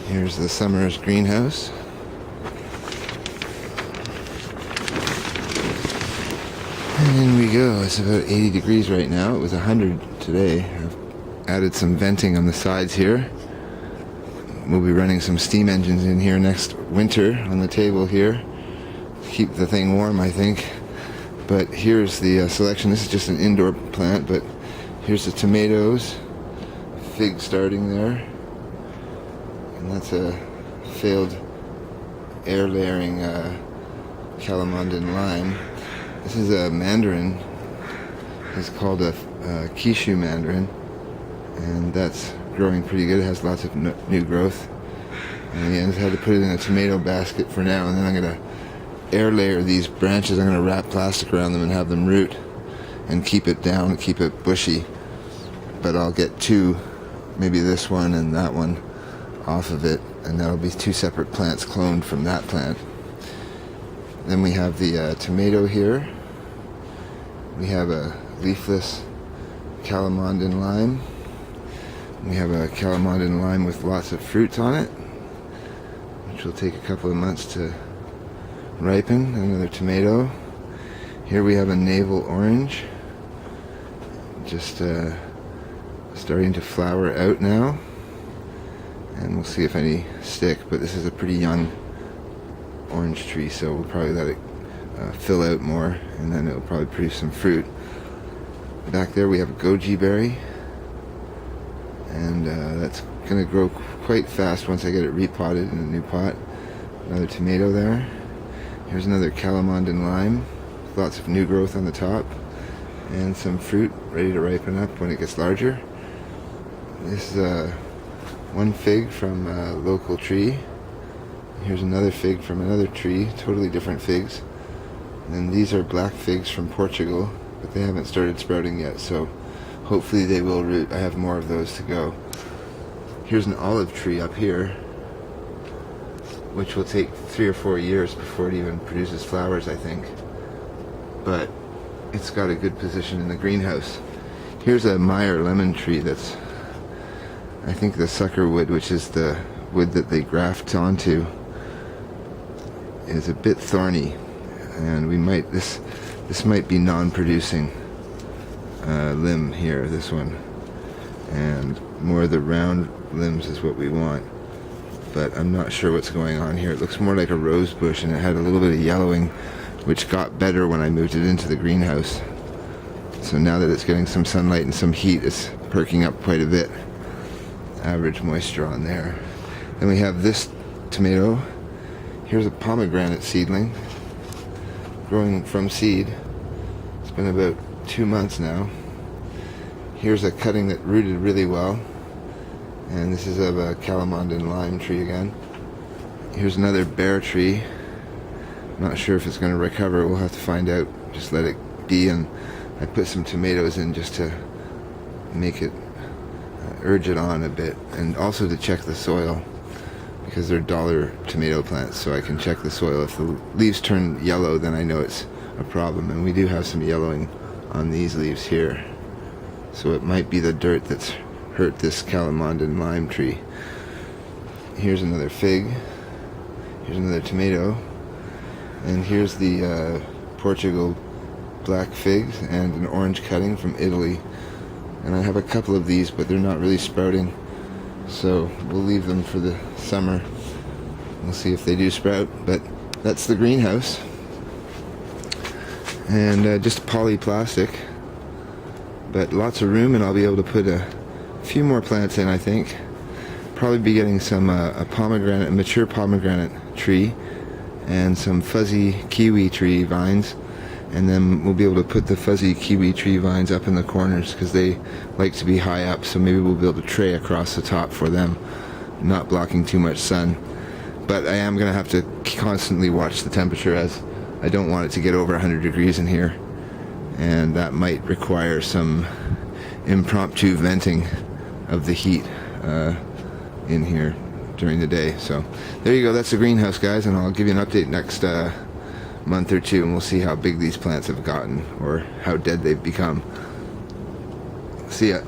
Here's the summer's greenhouse. And in we go. It's about 80 degrees right now. It was 100 today. I've added some venting on the sides here. We'll be running some steam engines in here next winter on the table here. Keep the thing warm, I think. But here's the selection. This is just an indoor plant, but here's the tomatoes. Fig starting there. And that's a failed air layering calamondin lime. This is a mandarin. It's called a kishu mandarin, and that's growing pretty good. It has lots of new growth. And I had to put it in a tomato basket for now, and then I'm going to air layer these branches. I'm going to wrap plastic around them and have them root and keep it down, keep it bushy. But I'll get two, maybe this one and that one, off of it, and that'll be two separate plants cloned from that plant. Then we have the tomato here. We have a leafless calamondin lime. We have a calamondin lime with lots of fruits on it, which will take a couple of months to ripen. Another tomato. Here we have a navel orange, just starting to flower out now. And we'll see if any stick, but this is a pretty young orange tree, so we'll probably let it fill out more, and then it'll probably produce some fruit. Back there we have a goji berry, and that's going to grow quite fast once I get it repotted in a new pot. Another tomato there. Here's another calamondin lime, lots of new growth on the top, and some fruit ready to ripen up when it gets larger. This is one fig from a local tree. Here's another fig from another tree, totally different figs. And these are black figs from Portugal, but they haven't started sprouting yet, so hopefully they will root. I have more of those to go. Here's an olive tree up here, which will take 3 or 4 years before it even produces flowers, I think. But it's got a good position in the greenhouse. Here's a Meyer lemon tree that's, I think, the sucker wood, which is the wood that they graft onto, is a bit thorny, and we might this might be non-producing limb here, this one, and more of the round limbs is what we want, but I'm not sure what's going on here. It looks more like a rose bush, and it had a little bit of yellowing, which got better when I moved it into the greenhouse. So now that it's getting some sunlight and some heat, it's perking up quite a bit. Average moisture on there. Then we have this tomato. Here's a pomegranate seedling growing from seed. It's been about 2 months now. Here's a cutting that rooted really well, and this is of a calamondin lime tree again. Here's another bare tree. Not sure if it's going to recover. We'll have to find out. Just let it be, and I put some tomatoes in just to make it urge it on a bit, and also to check the soil, because they're dollar tomato plants, so I can check the soil. If the leaves turn yellow, then I know it's a problem, and we do have some yellowing on these leaves here, so it might be the dirt that's hurt this calamondin lime tree. Here's another fig. Here's another tomato, and here's the Portugal black figs and an orange cutting from Italy. And I have a couple of these, but they're not really sprouting, so we'll leave them for the summer. We'll see if they do sprout, but that's the greenhouse. And just polyplastic, but lots of room, and I'll be able to put a few more plants in, I think. Probably be getting some a mature pomegranate tree, and some fuzzy kiwi tree vines. And then we'll be able to put the fuzzy kiwi tree vines up in the corners, because they like to be high up, so maybe we'll build a tray across the top for them, not blocking too much sun. But I am going to have to constantly watch the temperature, as I don't want it to get over 100 degrees in here, and that might require some impromptu venting of the heat in here during the day. So there you go, that's the greenhouse, guys, and I'll give you an update next month or two, and we'll see how big these plants have gotten or how dead they've become. See ya.